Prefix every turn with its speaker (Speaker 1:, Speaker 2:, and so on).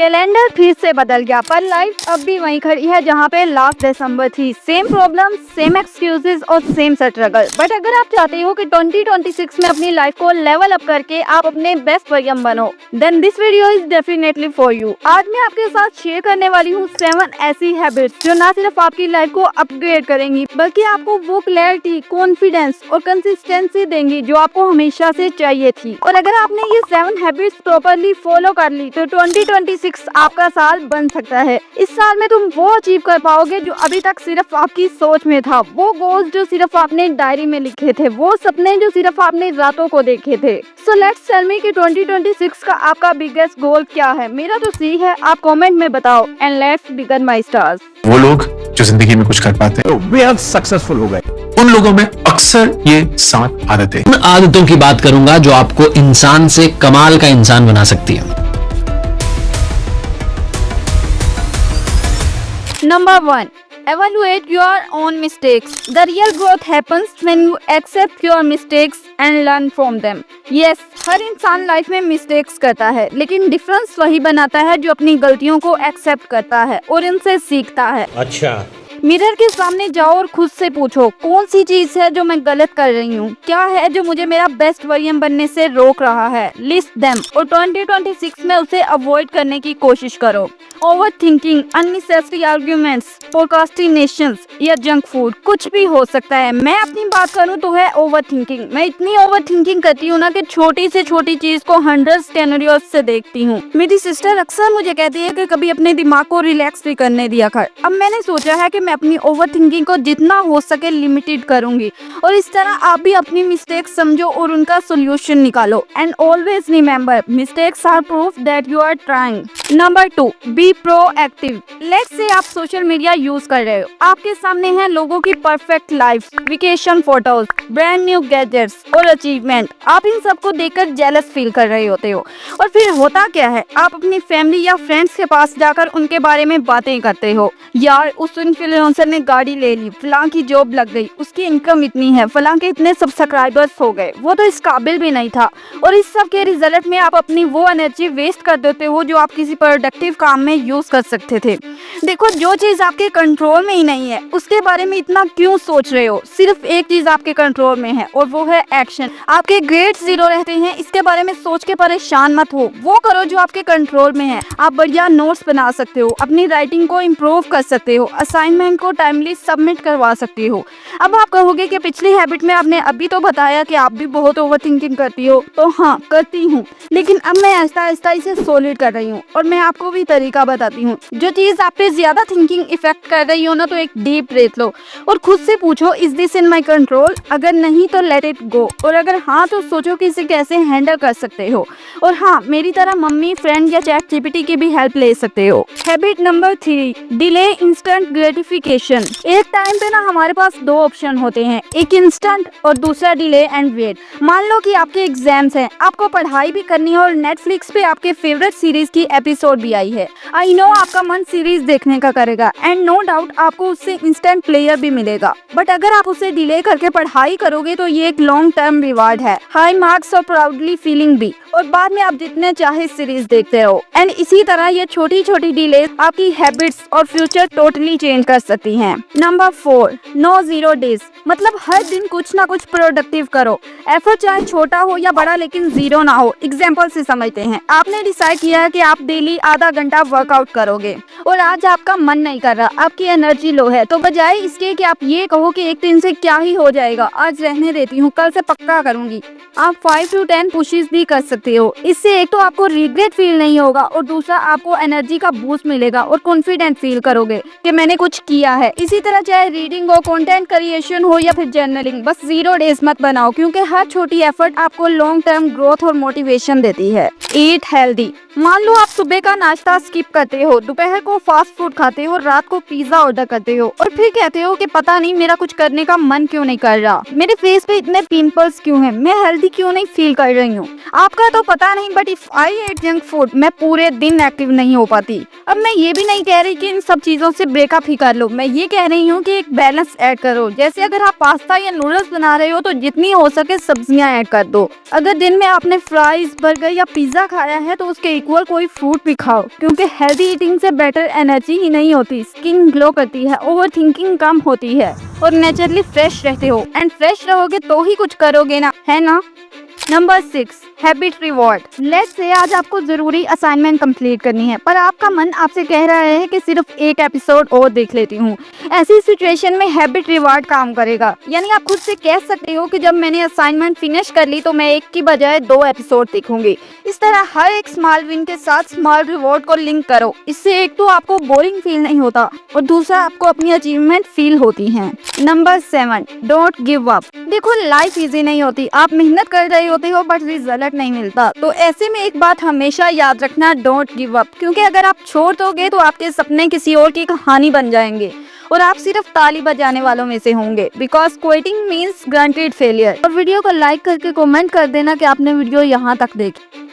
Speaker 1: Calendar फिर से बदल गया पर लाइफ अब भी वहीं खड़ी है जहाँ पे लास्ट दिसंबर थी। सेम प्रॉब्लम, सेम एक्सक्यूजेस और सेम स्ट्रगल। बट अगर आप चाहते हो कि 2026 में अपनी लाइफ को लेवल अप करके आप अपने बेस्ट वर्जन बनो, then this video is definitely for you. आज मैं आपके साथ शेयर करने वाली हूँ 7 ऐसी हैबिट्स जो ना सिर्फ आपकी लाइफ को अपग्रेड करेंगी बल्कि आपको वो क्लैरिटी, कॉन्फिडेंस और कंसिस्टेंसी देंगी जो आपको हमेशा से चाहिए थी। और अगर आपने ये 7 हैबिट्स प्रॉपरली फॉलो कर ली तो 2026 आपका साल बन सकता है। इस साल में तुम वो अचीव कर पाओगे जो अभी तक सिर्फ आपकी सोच में था, वो गोल्स जो सिर्फ आपने डायरी में लिखे थे, वो सपने जो सिर्फ आपने रातों को देखे थे। सो लेट्स टेल मी कि 2026 का आपका बिगेस्ट गोल क्या है। मेरा तो सी है, आप कमेंट में बताओ। And let's begin my stars.
Speaker 2: वो लोग जो जिंदगी में कुछ कर पाते हैं
Speaker 3: बेहद सक्सेसफुल हो गए,
Speaker 2: उन लोगों में अक्सर ये 7 आदतें।
Speaker 4: उन आदतों की बात करूंगा जो आपको इंसान से कमाल का इंसान बना सकती है।
Speaker 1: Number 1. Evaluate your own mistakes. The real growth happens when you accept your mistakes and learn from them. Yes, हर इंसान लाइफ में मिस्टेक्स करता है, लेकिन डिफरेंस वही बनाता है जो अपनी गलतियों को एक्सेप्ट करता है और इनसे सीखता है।
Speaker 3: अच्छा,
Speaker 1: मिरर के सामने जाओ और खुद से पूछो, कौन सी चीज है जो मैं गलत कर रही हूँ, क्या है जो मुझे मेरा बेस्ट वर्जन बनने से रोक रहा है। लिस्ट देम और 2026 में उसे अवॉइड करने की कोशिश करो। ओवर थिंकिंग, अननेसेसरी आर्ग्यूमेंट्स, प्रोक्रास्टिनेशंस या जंक फूड कुछ भी हो सकता है। मैं अपनी बात करूँ तो है ओवर थिंकिंग। मैं इतनी ओवर थिंकिंग करती हूँ ना कि छोटी से छोटी चीज को 100 सिनेरियोस से देखती हूँ। मेरी सिस्टर अक्सर मुझे कहती है कि कभी अपने दिमाग को रिलैक्स भी करने दिया कर। अब मैंने सोचा है कि मैं अपनी ओवर थिंकिंग को जितना हो सके लिमिटेड करूंगी और इस तरह आप भी अपनी मिस्टेक समझो और उनका सोल्यूशन निकालो। And always remember, mistakes are proof that you are trying. Number 2, be proactive. Let's say आप सोशल मीडिया यूज कर रहे हो, आपके सामने है लोगों की perfect life, vacation photos, brand new gadgets और अचीवमेंट। आप इन सबको देखकर जेलस फील कर रहे होते हो और फिर होता क्या है, आप अपनी फैमिली या फ्रेंड्स के पास जाकर उनके बारे में बातें करते हो। यार, उस इन्फ्लुएंसर ने गाड़ी ले ली, फलां की जॉब लग गई, उसकी इनकम इतनी है, फलां के इतने सब्सक्राइबर्स हो गए, वो तो इस काबिल भी नहीं था। और इस सब के रिजल्ट में आप अपनी वो एनर्जी वेस्ट कर देते हो जो आप किसी प्रोडक्टिव काम में यूज कर सकते थे। देखो, जो चीज आपके कंट्रोल में ही नहीं है उसके बारे में इतना क्यों सोच रहे हो। सिर्फ एक चीज आपके कंट्रोल में है और वो है एक्शन। आपके ग्रेड 0 रहते हैं, इसके बारे में सोच के परेशान मत हो, वो करो जो आपके कंट्रोल में है। आप बढ़िया नोट्स बना सकते हो, अपनी राइटिंग को इम्प्रूव कर सकते हो, असाइनमेंट को टाइमली सबमिट करवा सकती हो। अब आप कहोगे कि पिछली हैबिट में आपने अभी तो बताया कि आप भी बहुत ओवर थिंकिंग करती हो। तो हाँ, करती हूँ, लेकिन अब मैं आहिस्ता आहिस्ता इसे सॉलिड कर रही हूँ और मैं आपको भी तरीका बताती हूँ। जो चीज आप पे ज्यादा थिंकिंग इफेक्ट कर रही हो ना, तो एक डीप ब्रेथ लो और खुद से पूछो, is this in my control? अगर नहीं तो लेट इट गो, और अगर हाँ तो सोचो कि इसे कैसे हैंडल कर सकते हो। और हाँ, मेरी तरह मम्मी, फ्रेंड या चैट जीपीटी की भी हेल्प ले सकते हो। Habit number 3, delay instant gratification. एक टाइम पे ना हमारे पास 2 ऑप्शन होते हैं, एक इंस्टेंट और दूसरा डिले एंड वेट। मान लो कि आपके एग्जाम्स हैं, आपको पढ़ाई भी करनी है और नेटफ्लिक्स पे आपके फेवरेट सीरीज की एपिसोड भी आई है। आई नो आपका मन सीरीज देखने का करेगा एंड नो डाउट आपको उससे इंस्टेंट प्लेयर भी मिलेगा। बट अगर आप उसे डिले करके पढ़ाई करोगे तो ये एक लॉन्ग टर्म रिवार्ड है, हाई मार्क्स और प्राउडली फीलिंग भी, और बाद में आप जितने चाहे सीरीज देखते रहो। एंड इसी तरह ये छोटी छोटी डिले आपकी हैबिट्स और फ्यूचर टोटली चेंज कर सकती हैं। Number 4, no 0 days. मतलब हर दिन कुछ ना कुछ प्रोडक्टिव करो। एफर्ट चाहे छोटा हो या बड़ा, लेकिन 0 ना हो। एग्जाम्पल से समझते हैं, आपने डिसाइड किया है कि आप डेली आधा घंटा वर्कआउट करोगे और आज आपका मन नहीं कर रहा, आपकी एनर्जी लो है, तो बजाय इसके कि आप ये कहो कि एक दिन से क्या ही हो जाएगा, आज रहने देती हूँ, कल से पक्का करूंगी, आप 5 to 10 पुशेस भी कर सकते हो। इससे एक तो आपको रिग्रेट फील नहीं होगा और दूसरा आपको एनर्जी का बूस्ट मिलेगा और कॉन्फिडेंट फील करोगे कि मैंने कुछ किया है। इसी तरह चाहे रीडिंग हो, कंटेंट क्रिएशन हो या फिर जर्नलिंग, बस 0 डेज मत बनाओ, क्योंकि हर छोटी एफर्ट आपको लॉन्ग टर्म ग्रोथ और मोटिवेशन देती है। Eat healthy. मान लो आप सुबह का नाश्ता स्किप करते हो, दोपहर को फास्ट फूड खाते हो, रात को पिज्जा ऑर्डर करते हो और फिर कहते हो कि पता नहीं मेरा कुछ करने का मन क्यों नहीं कर रहा, मेरे फेस पे इतने पिंपल्स क्यों हैं, मैं हेल्दी क्यों नहीं फील कर रही हूँ। आपका तो पता नहीं, but if I ate junk food मैं पूरे दिन एक्टिव नहीं हो पाती। अब मैं ये भी नहीं कह रही कि इन सब चीजों से ब्रेकअप ही कर लो। मैं ये कह रही हूँ कि एक बैलेंस ऐड करो। जैसे अगर आप पास्ता या नूडल्स बना रहे हो तो जितनी हो सके सब्जियां ऐड कर दो। अगर दिन में आपने फ्राइज, बर्गर या पिज्जा खाया है तो उसके इक्वल कोई फ्रूट भी खाओ, क्योंकि हेल्दी ईटिंग से बेटर एनर्जी ही नहीं होती, स्किन ग्लो करती है, ओवर थिंकिंग कम होती है और नेचुरली फ्रेश रहते हो। एंड फ्रेश रहोगे तो ही कुछ करोगे ना, है ना। Number 6, habit reward. Let's say आज आपको जरूरी असाइनमेंट कंप्लीट करनी है, पर आपका मन आपसे कह रहा है कि सिर्फ एक एपिसोड और देख लेती हूँ। ऐसी सिचुएशन में हैबिट रिवॉर्ड काम करेगा। यानी आप खुद से कह सकते हो कि जब मैंने असाइनमेंट फिनिश कर ली तो मैं एक की बजाय 2 एपिसोड देखूंगी। इस तरह हर एक स्मॉल विन के साथ स्मॉल रिवॉर्ड को लिंक करो। इससे एक तो आपको बोरिंग फील नहीं होता और दूसरा आपको अपनी अचीवमेंट फील होती है। Number 7, don't give up. देखो, लाइफ इजी नहीं होती। आप मेहनत कर रहे होते हो बट रिजल्ट नहीं मिलता। तो ऐसे में एक बात हमेशा याद रखना, डोंट गिव अप। क्योंकि अगर आप छोड़ दोगे तो आपके सपने किसी और की कहानी बन जाएंगे और आप सिर्फ ताली बजाने वालों में से होंगे। Because quitting means granted failure. और वीडियो को लाइक करके कमेंट कर देना कि आपने वीडियो यहाँ तक देखी।